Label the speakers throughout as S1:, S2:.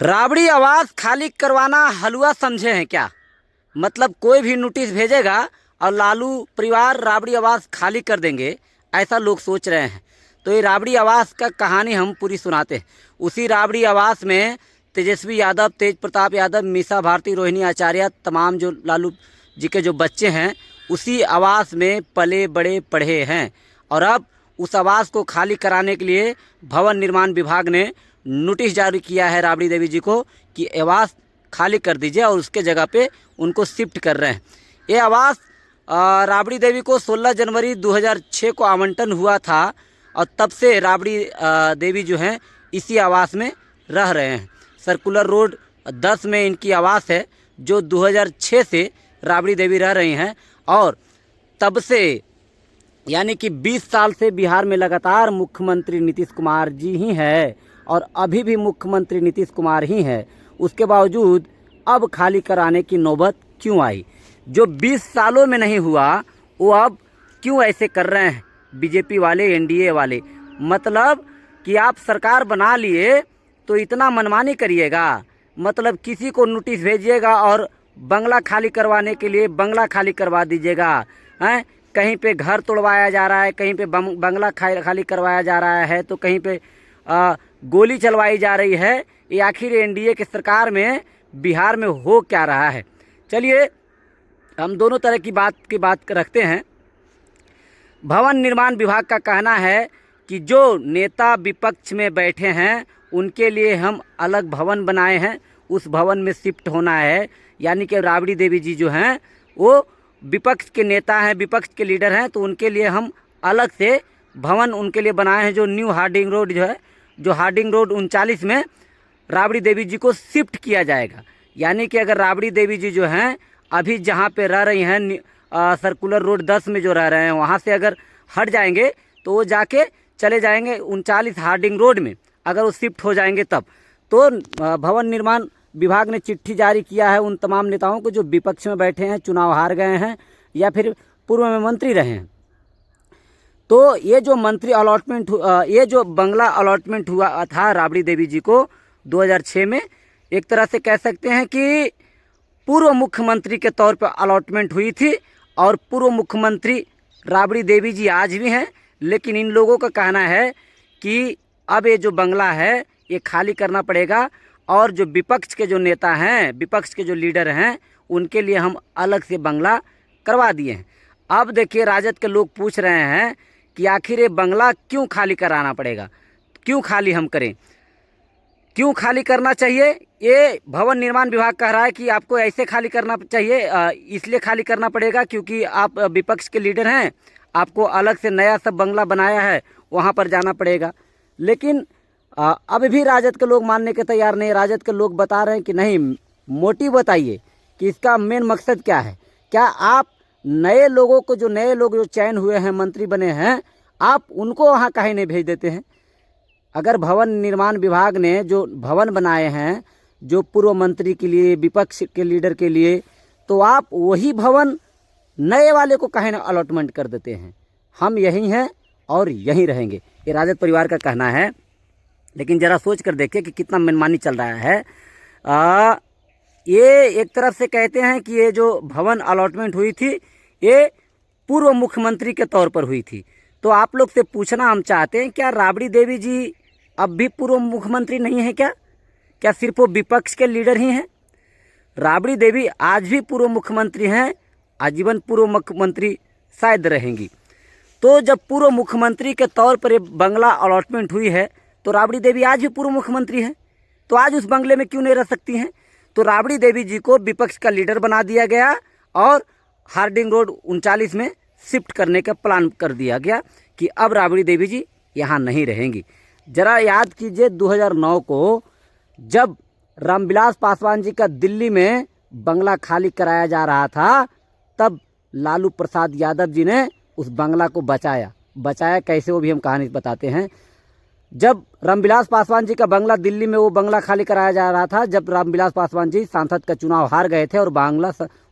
S1: राबड़ी आवास खाली करवाना हलवा समझे हैं क्या? मतलब कोई भी नोटिस भेजेगा और लालू परिवार राबड़ी आवास खाली कर देंगे, ऐसा लोग सोच रहे हैं। तो ये राबड़ी आवास का कहानी हम पूरी सुनाते हैं। उसी राबड़ी आवास में तेजस्वी यादव, तेज प्रताप यादव, मीसा भारती, रोहिणी आचार्य, तमाम जो लालू जी के जो बच्चे हैं उसी आवास में पले बड़े पढ़े हैं। और अब उस आवास को खाली कराने के लिए भवन निर्माण विभाग ने नोटिस जारी किया है राबड़ी देवी जी को कि आवास खाली कर दीजिए और उसके जगह पे उनको शिफ्ट कर रहे हैं। ये आवास राबड़ी देवी को 16 जनवरी 2006 को आवंटन हुआ था और तब से राबड़ी देवी जो हैं इसी आवास में रह रहे हैं। सर्कुलर रोड 10 में इनकी आवास है जो 2006 से राबड़ी देवी रह रही हैं। और तब से यानी कि 20 साल से बिहार में लगातार मुख्यमंत्री नीतीश कुमार जी ही है और अभी भी मुख्यमंत्री नीतीश कुमार ही है। उसके बावजूद अब खाली कराने की नौबत क्यों आई? जो 20 सालों में नहीं हुआ वो अब क्यों ऐसे कर रहे हैं बीजेपी वाले, एनडीए वाले? मतलब कि आप सरकार बना लिए तो इतना मनमानी करिएगा, मतलब किसी को नोटिस भेजिएगा और बंगला खाली करवाने के लिए बंगला खाली करवा दीजिएगा हैं। कहीं पे घर तोड़वाया जा रहा है, कहीं पे बंगला खाली करवाया जा रहा है, तो कहीं पे गोली चलवाई जा रही है। ये आखिर एनडीए की सरकार में बिहार में हो क्या रहा है? चलिए हम दोनों तरह की बात रखते हैं। भवन निर्माण विभाग का कहना है कि जो नेता विपक्ष में बैठे हैं उनके लिए हम अलग भवन बनाए हैं, उस भवन में शिफ्ट होना है। यानी कि राबड़ी देवी जी जो हैं वो विपक्ष के नेता हैं, विपक्ष के लीडर हैं, तो उनके लिए हम अलग से भवन उनके लिए बनाए हैं। जो न्यू हार्डिंग रोड जो है, जो हार्डिंग रोड 39 में राबड़ी देवी जी को शिफ्ट किया जाएगा। यानी कि अगर राबड़ी देवी जी जो हैं अभी जहाँ पे रह रही हैं सर्कुलर रोड 10 में जो रह रहे हैं वहाँ से अगर हट जाएंगे तो वो जाके चले जाएंगे 39 हार्डिंग रोड में। अगर वो शिफ्ट हो जाएंगे तब तो भवन निर्माण विभाग ने चिट्ठी जारी किया है उन तमाम नेताओं को जो विपक्ष में बैठे हैं, चुनाव हार गए हैं या फिर पूर्व में मंत्री रहे हैं। तो ये जो मंत्री अलॉटमेंट ये जो बंगला अलॉटमेंट हुआ था राबड़ी देवी जी को 2006 में, एक तरह से कह सकते हैं कि पूर्व मुख्यमंत्री के तौर पर अलॉटमेंट हुई थी। और पूर्व मुख्यमंत्री राबड़ी देवी जी आज भी हैं, लेकिन इन लोगों का कहना है कि अब ये जो बंगला है ये खाली करना पड़ेगा और जो विपक्ष के जो नेता हैं, विपक्ष के जो लीडर हैं, उनके लिए हम अलग से बंगला करवा दिए हैं। अब देखिए राजद के लोग पूछ रहे हैं कि आखिर ये बंगला क्यों खाली कराना पड़ेगा, क्यों खाली हम करें, क्यों खाली करना चाहिए? ये भवन निर्माण विभाग कह रहा है कि आपको ऐसे खाली करना चाहिए, इसलिए खाली करना पड़ेगा क्योंकि आप विपक्ष के लीडर हैं, आपको अलग से नया सब बंगला बनाया है, वहाँ पर जाना पड़ेगा। लेकिन अभी भी राजद के लोग मानने के तैयार नहीं। राजद के लोग बता रहे हैं कि नहीं, मोटिव बताइए कि इसका मेन मकसद क्या है। क्या आप नए लोगों को, जो नए लोग जो चयन हुए हैं, मंत्री बने हैं, आप उनको वहाँ काहे नहीं भेज देते हैं? अगर भवन निर्माण विभाग ने जो भवन बनाए हैं जो पूर्व मंत्री के लिए, विपक्ष के लीडर के लिए, तो आप वही भवन नए वाले को काहे ना अलॉटमेंट कर देते हैं? हम यहीं हैं और यहीं रहेंगे, ये राजद परिवार का कहना है। लेकिन ज़रा सोच कर देखिए कि कितना मनमानी चल रहा है। ये एक तरफ से कहते हैं कि ये जो भवन अलॉटमेंट हुई थी ये पूर्व मुख्यमंत्री के तौर पर हुई थी। तो आप लोग से पूछना हम चाहते हैं, क्या राबड़ी देवी जी अब भी पूर्व मुख्यमंत्री नहीं है क्या? क्या सिर्फ वो विपक्ष के लीडर ही हैं? राबड़ी देवी आज भी पूर्व मुख्यमंत्री हैं, आजीवन पूर्व मुख्यमंत्री शायद रहेंगी। तो जब पूर्व मुख्यमंत्री के तौर पर ये बंगला अलॉटमेंट हुई है तो राबड़ी देवी आज भी पूर्व मुख्यमंत्री हैं, तो आज उस बंगले में क्यों नहीं रह सकती हैं? तो राबड़ी देवी जी को विपक्ष का लीडर बना दिया गया और हार्डिंग रोड 39 में शिफ्ट करने का प्लान कर दिया गया कि अब राबड़ी देवी जी यहाँ नहीं रहेंगी। ज़रा याद कीजिए 2009 को जब रामविलास पासवान जी का दिल्ली में बंगला खाली कराया जा रहा था, तब लालू प्रसाद यादव जी ने उस बंगला को बचाया कैसे वो भी हम कहानी बताते हैं। जब रामविलास पासवान जी का बंगला दिल्ली में वो बंगला खाली कराया जा रहा था, जब रामविलास पासवान जी सांसद का चुनाव हार गए थे और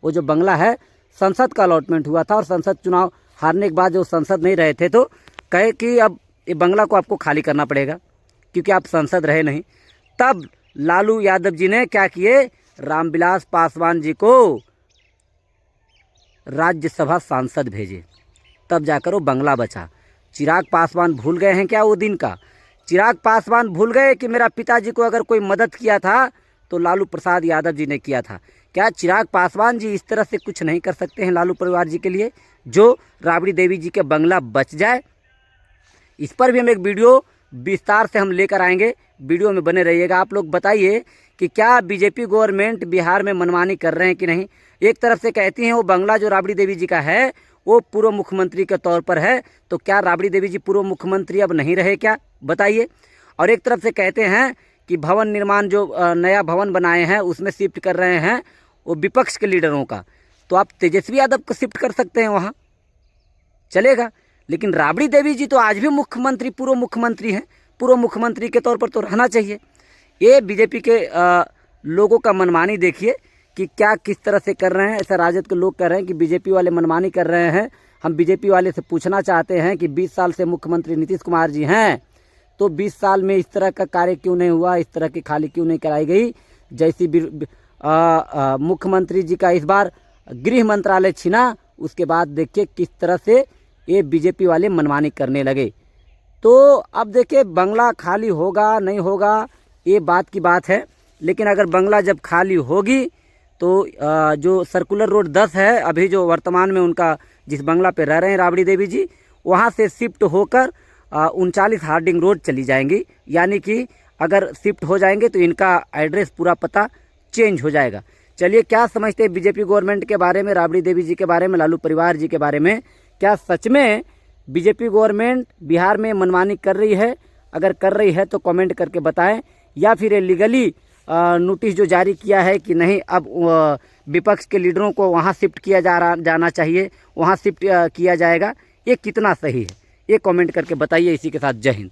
S1: वो जो बंगला है संसद का अलॉटमेंट हुआ था और संसद चुनाव हारने के बाद जो संसद नहीं रहे थे तो कहे कि अब ये बंगला को आपको खाली करना पड़ेगा क्योंकि आप संसद रहे नहीं। तब लालू यादव जी ने क्या किए, रामविलास पासवान जी को राज्यसभा सांसद भेजे, तब जाकर वो बंगला बचा। चिराग पासवान भूल गए हैं क्या वो दिन का? चिराग पासवान भूल गए कि मेरा पिताजी को अगर कोई मदद किया था तो लालू प्रसाद यादव जी ने किया था? क्या चिराग पासवान जी इस तरह से कुछ नहीं कर सकते हैं लालू परिवार जी के लिए, जो राबड़ी देवी जी के बंगला बच जाए? इस पर भी हम एक वीडियो विस्तार से हम लेकर आएंगे, वीडियो में बने रहिएगा। आप लोग बताइए कि क्या बीजेपी गवर्नमेंट बिहार में मनमानी कर रहे हैं कि नहीं। एक तरफ से कहती हैं वो बंगला जो राबड़ी देवी जी का है वो पूर्व मुख्यमंत्री के तौर पर है, तो क्या राबड़ी देवी जी पूर्व मुख्यमंत्री अब नहीं रहे क्या, बताइए। और एक तरफ से कहते हैं कि भवन निर्माण जो नया भवन बनाए हैं उसमें शिफ्ट कर रहे हैं वो विपक्ष के लीडरों का, तो आप तेजस्वी यादव को शिफ्ट कर सकते हैं वहाँ, चलेगा। लेकिन राबड़ी देवी जी तो आज भी मुख्यमंत्री, पूर्व मुख्यमंत्री हैं, पूर्व मुख्यमंत्री के तौर पर तो रहना चाहिए। ये बीजेपी के लोगों का मनमानी देखिए कि क्या किस तरह से कर रहे हैं। ऐसा राजद के लोग कह रहे हैं कि बीजेपी वाले मनमानी कर रहे हैं। हम बीजेपी वाले से पूछना चाहते हैं कि 20 साल से मुख्यमंत्री नीतीश कुमार जी हैं, तो 20 साल में इस तरह का कार्य क्यों नहीं हुआ, इस तरह की खाली क्यों नहीं कराई गई? जैसी मुख्यमंत्री जी का इस बार गृह मंत्रालय छीना, उसके बाद देखिए किस तरह से ये बीजेपी वाले मनमानी करने लगे। तो अब देखिए बंगला खाली होगा नहीं होगा ये बात की बात है, लेकिन अगर बंगला जब खाली होगी तो जो सर्कुलर रोड 10 है अभी जो वर्तमान में उनका जिस बंगला पे रह रहे हैं राबड़ी देवी जी, वहाँ से शिफ्ट होकर 39 हार्डिंग रोड चली जाएंगी। यानी कि अगर शिफ्ट हो जाएंगे तो इनका एड्रेस पूरा पता चेंज हो जाएगा। चलिए, क्या समझते हैं बीजेपी गवर्नमेंट के बारे में, राबड़ी देवी जी के बारे में, लालू परिवार जी के बारे में? क्या सच में बीजेपी गवर्नमेंट बिहार में मनमानी कर रही है? अगर कर रही है तो कमेंट करके बताएं, या फिर लीगली नोटिस जो जारी किया है कि नहीं अब विपक्ष के लीडरों को वहां शिफ्ट किया जाना चाहिए, वहां शिफ्ट किया जाएगा, ये कितना सही है, ये कमेंट करके बताइए। इसी के साथ जय हिंद।